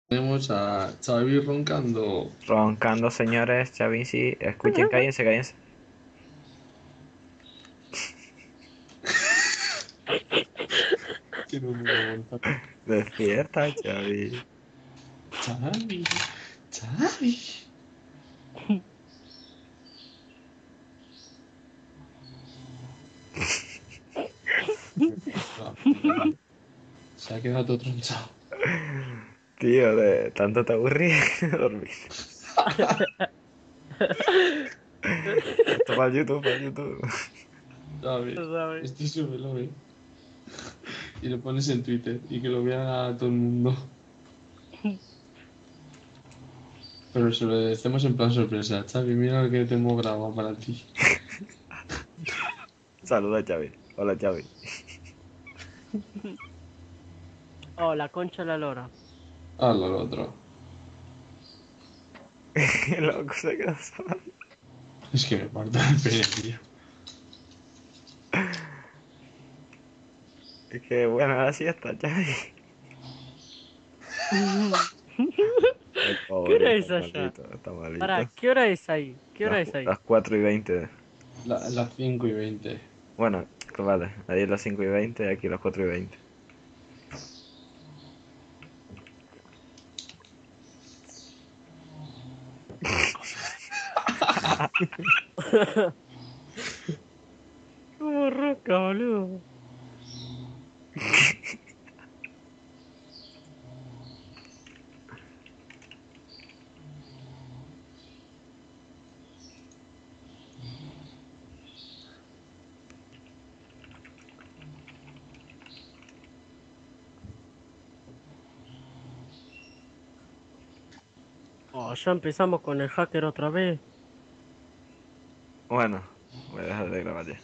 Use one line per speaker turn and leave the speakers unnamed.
Tenemos a Xavi roncando.
Roncando, señores, Xavi, sí. Escuchen, cállense, cállense.
Que no me va a aguantar.
Despierta, Xavi.
Xavi, Xavi. Va, tío. Se ha quedado todo tronchado.
Tío, de tanto te aburrí que dormí. Esto para el YouTube, para el YouTube.
¿Sabes?
¿Sabes?
Esto súbelo, y lo pones en Twitter y que lo vea todo el mundo. Pero se lo decimos en plan sorpresa. Xavi, mira lo que tengo grabado para ti.
Saluda, Xavi. Hola, Xavi.
Oh, la concha de la lora.
Hazlo lo otro.
Qué loco se quedó solo.
Es que me parto el pene, tío.
Es que buena la siesta, Xavi. El
¿Qué hora
pobre, está
es allá?
malito, está malito.
Para, ¿qué hora es ahí? ¿Qué
Las,
hora es ahí?
las 4:20.
Las 5:20.
Bueno, vale. Ahí es las 5:20 y aquí las 4:20.
Como roca, boludo. Oh, ya empezamos con el hacker otra vez.
Bueno, voy a dejar de grabar ya.